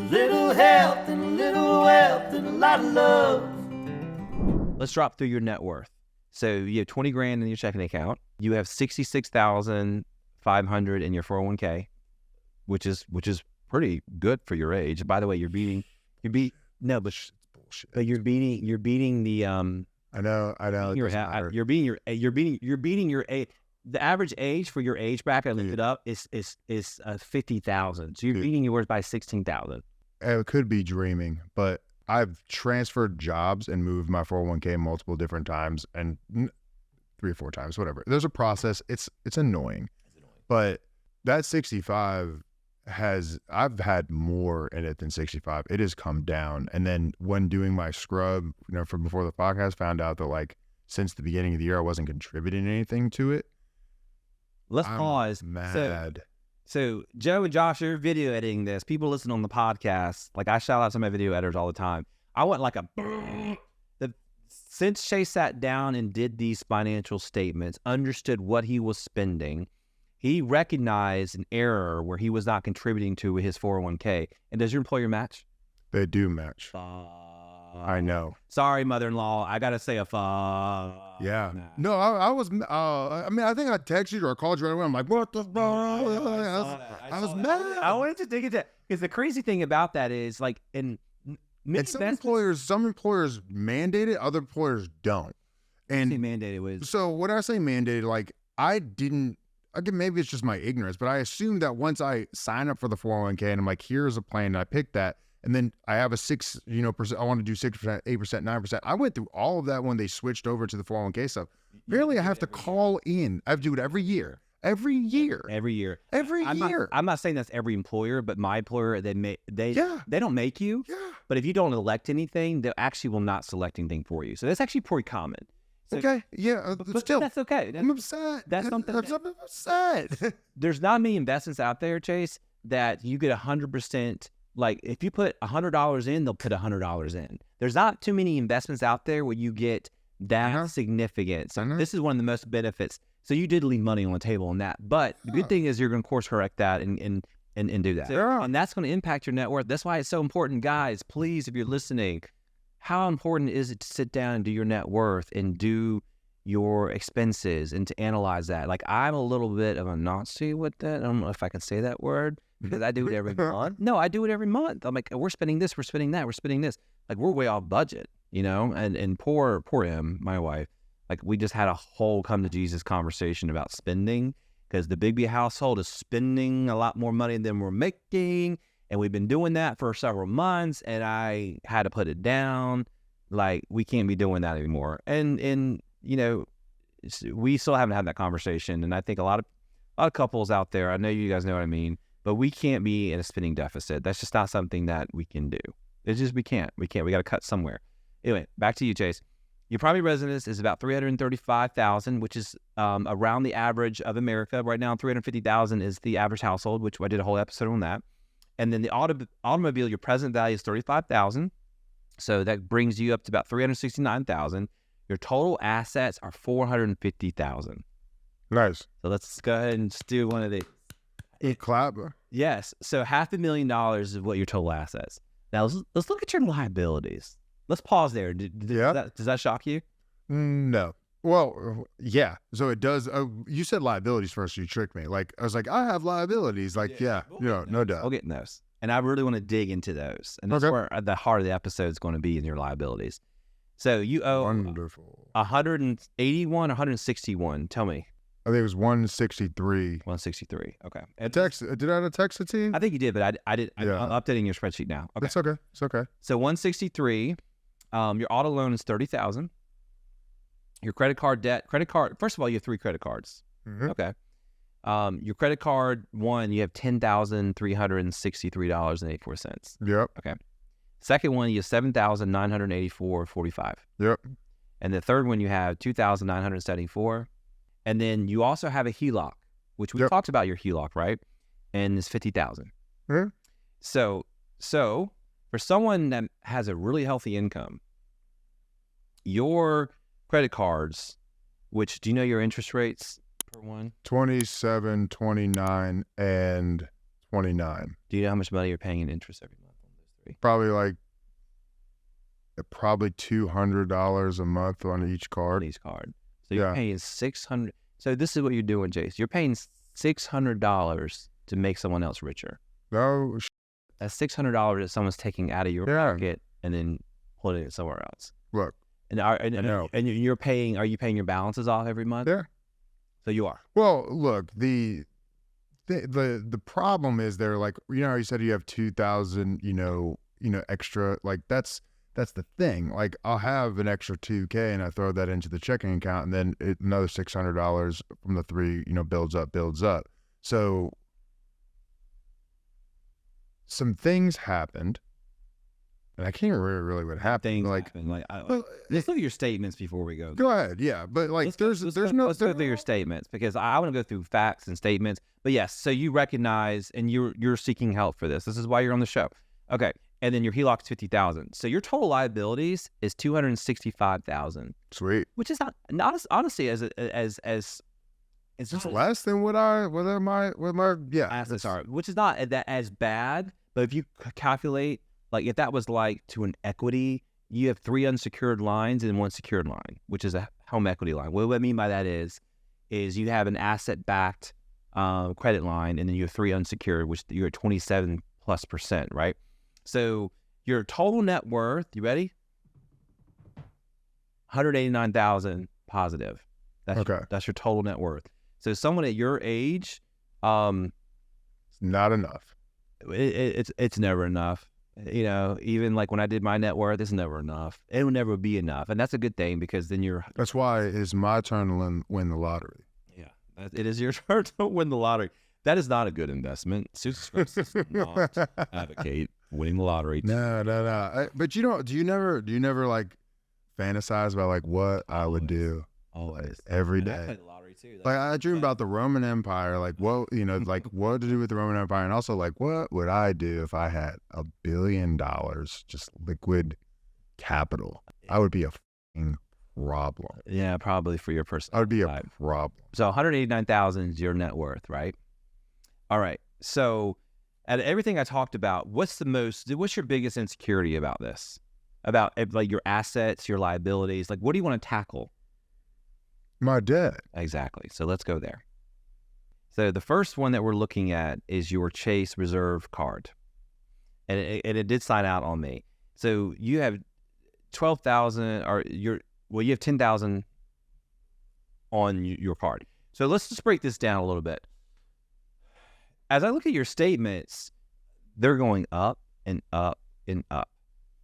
little health and a little wealth and a lot of love. Let's drop through your net worth. So you have 20 grand in your checking account. You have 66,500 in your 401k, which is pretty good for your age. By the way, you're beating Bullshit. but you're beating the I know. you're beating your age. The average age for your age bracket, I looked it up, is 50,000. So you're beating yours by 16,000. It could be dreaming, but I've transferred jobs and moved my 401k multiple different times, and 3 or 4 times, whatever. There's a process. It's annoying, but that 65 I've had more in it than 65. It has come down. And then when doing my scrub, from before the podcast, found out that like since the beginning of the year, I wasn't contributing anything to it. Let's pause. Mad. So Joe and Josh are video editing this. People listen on the podcast. Like I shout out to my video editors all the time. I want like since Chase sat down and did these financial statements, understood what he was spending, he recognized an error where he was not contributing to his 401k. And does your employer match? They do match. I know. Sorry, mother-in-law. I got to say a Yeah. No, I was, I think I texted you or I called you right away. I'm like, what the fuck? I was mad. I wanted to dig into that because the crazy thing about that is like, some employers mandate it, other employers don't. And mandated was. So when I say mandated, like maybe it's just my ignorance, but I assumed that once I sign up for the 401k and I'm like, here's a plan, and I picked that. And then I have a 6%, I want to do 6%, 8%, 9%. I went through all of that when they switched over to the 401k stuff. Barely I have to call in. I have to do it every year. Every year. I'm not saying that's every employer, but my employer, they don't make you. Yeah. But if you don't elect anything, they actually will not select anything for you. So that's actually pretty common. So, okay. Yeah. But still, that's okay. I'm upset. That's something. I'm upset. There's not many investments out there, Chase, that you get 100%. Like if you put $100 in, they'll put $100 in. There's not too many investments out there where you get that significant. So this is one of the most benefits. So you did leave money on the table on that. But the good thing is you're going to course correct that and do that. And that's going to impact your net worth. That's why it's so important, guys. Please, if you're listening, how important is it to sit down and do your net worth and do your expenses and to analyze that? Like I'm a little bit of a Nazi with that. I don't know if I can say that word. Because I do it every month. No, I do it every month. I'm like, we're spending this, we're spending that, we're spending this. Like we're way off budget, and poor Em, my wife, like we just had a whole come to Jesus conversation about spending because the Bigby household is spending a lot more money than we're making. And we've been doing that for several months and I had to put it down. Like we can't be doing that anymore. And we still haven't had that conversation. And I think a lot of couples out there, I know you guys know what I mean, but we can't be in a spending deficit. That's just not something that we can do. It's just we can't. We got to cut somewhere. Anyway, back to you, Chase. Your primary residence is about $335,000, which is around the average of America right now. $350,000 is the average household, which I did a whole episode on that. And then the automobile, your present value is $35,000, so that brings you up to about $369,000. Your total assets are $450,000. Nice. So let's go ahead and just do one of these. Clap. Yes. So $500,000 is what your total assets. Now let's look at your liabilities. Let's pause there. Does that shock you? No. Well, yeah. So it does. You said liabilities first. You tricked me. Like I was like, I have liabilities. Like no doubt. I'll get in those, and I really want to dig into those, and that's where the heart of the episode is going to be in your liabilities. So you owe wonderful 181 or 161. Tell me. I think it was 163. 163. Okay. Did I text it to you? I think you did, but I did. I'm updating your spreadsheet now. Okay. It's okay. It's okay. So 163. Your auto loan is $30,000. Your credit card debt. First of all, you have 3 credit cards. Mm-hmm. Okay. Your credit card one, you have $10,363.84. Yep. Okay. Second one, you have $7,984.45. Yep. And the third one, you have $2,974. And then you also have a HELOC, which we talked about your HELOC, right? And it's $50,000. Mm-hmm. So for someone that has a really healthy income, your credit cards, which do you know your interest rates per one? 27, 29, and 29. Do you know how much money you're paying in interest every month on Probably like $200 a month on each card. On each card. So you're paying $600. So this is what you're doing, Jace. You're paying $600 to make someone else richer. No, That's $600 that someone's taking out of your pocket and then putting it somewhere else. look, And you're paying. Are you paying your balances off every month? Yeah. So you are. Well, look, the problem is they're like, you said you have 2,000, extra, like that's the thing. Like I'll have an extra 2K and I throw that into the checking account and then another $600 from the three, builds up. So some things happened. And I can't remember really what happened. Let's look at your statements before we go. Go ahead, yeah. But like, Let's go through your statements because I want to go through facts and statements. But yes, so you recognize and you're seeking help for this. This is why you're on the show. Okay, and then your HELOC is $50,000. So your total liabilities is $265,000. Sweet. Which is not honestly as it's just less than what my assets are, which is not that as bad. But if you calculate. Like if that was like to an equity, you have 3 unsecured lines and 1 secured line, which is a home equity line. What I mean by that is you have an asset-backed credit line, and then you have 3 unsecured, which you're at 27+%, right? So your total net worth, you ready? $189,000 positive. That's your total net worth. So someone at your age, it's not enough. It's never enough. Even like when I did my net worth, it's never enough. It will never be enough. And that's a good thing because then That's why it's my turn to win the lottery. Yeah. It is your turn to win the lottery. That is not a good investment. Susan does not advocate winning the lottery. No. But do you never like fantasize about like what I would do? Always. Every day. I play the lottery too. Like I dream about the Roman Empire, like what like what to do with the Roman Empire, and also like what would I do if I had $1 billion just liquid capital? I would be a fucking problem. Yeah, probably for your personal. I would be a problem. So 189,000 is your net worth, right? All right. So at everything I talked about, what's your biggest insecurity about this? About like your assets, your liabilities, like what do you want to tackle? My debt. Exactly. So let's go there. So the first one that we're looking at is your Chase Reserve card. And it did sign out on me. So you have 12,000 you have 10,000 on your card. So let's just break this down a little bit. As I look at your statements, they're going up and up and up,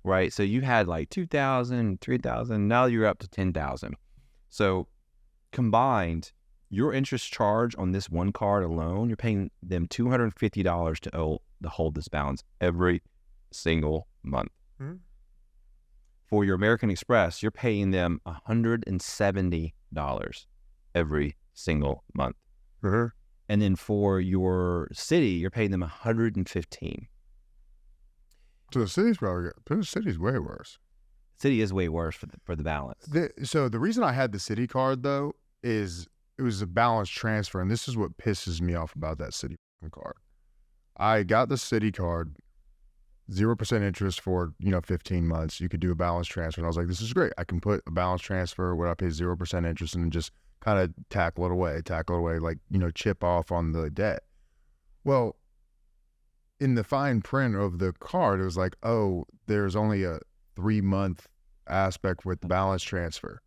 right? So you had like 2,000, 3,000, now you're up to 10,000. So combined, your interest charge on this one card alone, you're paying them $250 to hold this balance every single month. Mm-hmm. For your American Express, you're paying them $170 every single month. Mm-hmm. And then for your city, you're paying them $115. So the city's way worse. City is way worse for the balance. So the reason I had the city card though is it was a balance transfer, and this is what pisses me off about that city card. I got the city card, 0% interest for 15 months. You could do a balance transfer, and I was like, this is great. I can put a balance transfer where I pay 0% interest and just kind of tackle it away, like chip off on the debt. Well, in the fine print of the card, it was like, oh, there's only a 3-month aspect with the balance transfer.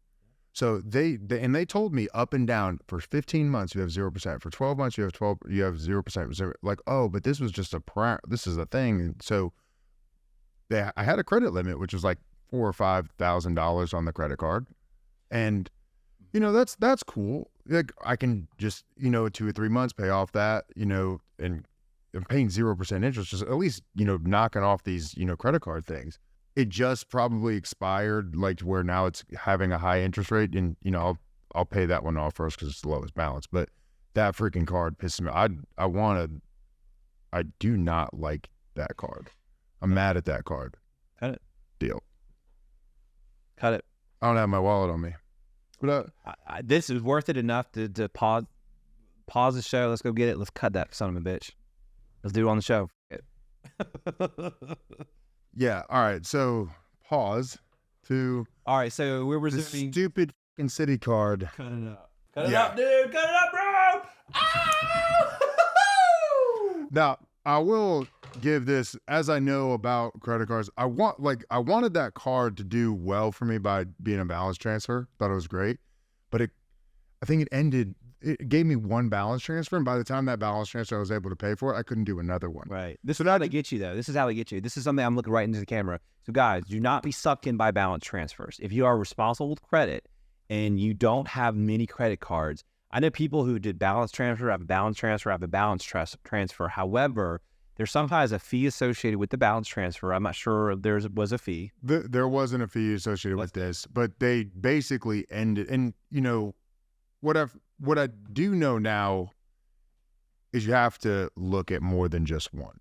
So they told me up and down for 15 months you have 0%, for 12 months you have 0%. Like, oh, but this was just this is a thing. And so I had a credit limit which was like $4,000 or $5,000 on the credit card, and that's cool. Like I can just 2 or 3 months pay off that, and I'm paying 0% interest, just at least knocking off these credit card things. It just probably expired, like where now it's having a high interest rate, and I'll pay that one off first because it's the lowest balance. But that freaking card pisses me. I do not like that card. I'm mad at that card. Cut it. Deal. Cut it. I don't have my wallet on me. But this is worth it enough to pause the show. Let's go get it. Let's cut that son of a bitch. Let's do it on the show. Yeah. All right. So pause to All right, so we're the resuming. stupid fucking city card. Cut it up. Cut it Yeah. up, dude. Cut it up, bro. Ah! Now, I will give this, as I know about credit cards, I wanted that card to do well for me by being a balance transfer. Thought it was great. But I think it gave me one balance transfer, and by the time that balance transfer I was able to pay for it, I couldn't do another one. Right. This is how they get you, though. This is how they get you. This is something I'm looking right into the camera. So, guys, do not be sucked in by balance transfers. If you are responsible with credit and you don't have many credit cards, I know people who did balance transfer, have a balance transfer, have a balance transfer. However, there's sometimes a fee associated with the balance transfer. I'm not sure if there was a fee. There wasn't a fee associated with this, but they basically ended. And, you know, what I do know now is you have to look at more than just one.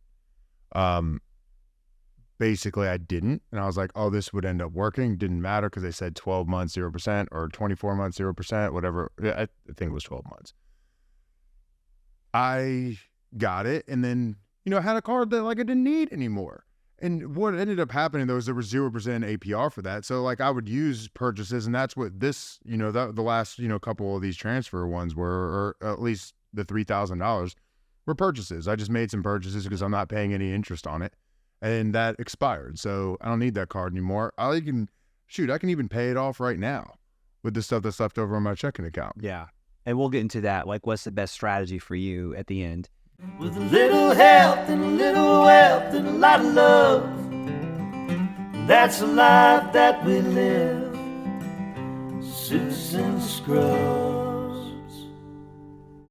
Basically, I didn't. And I was like, oh, this would end up working. Didn't matter because they said 12 months, 0%, or 24 months, 0%, whatever. I think it was 12 months. I got it. And then, you know, I had a card that like I didn't need anymore. And what ended up happening though is there was 0% APR for that. So like I would use purchases, and that's what this, you know, the last, you know, couple of these transfer ones were, or at least the $3,000 were purchases. I just made some purchases because I'm not paying any interest on it. And that expired. So I don't need that card anymore. I can even pay it off right now with the stuff that's left over on my checking account. Yeah. And we'll get into that. Like, what's the best strategy for you at the end? With a little help and a little wealth and a lot of love, that's the life that we live. Suits and scrubs.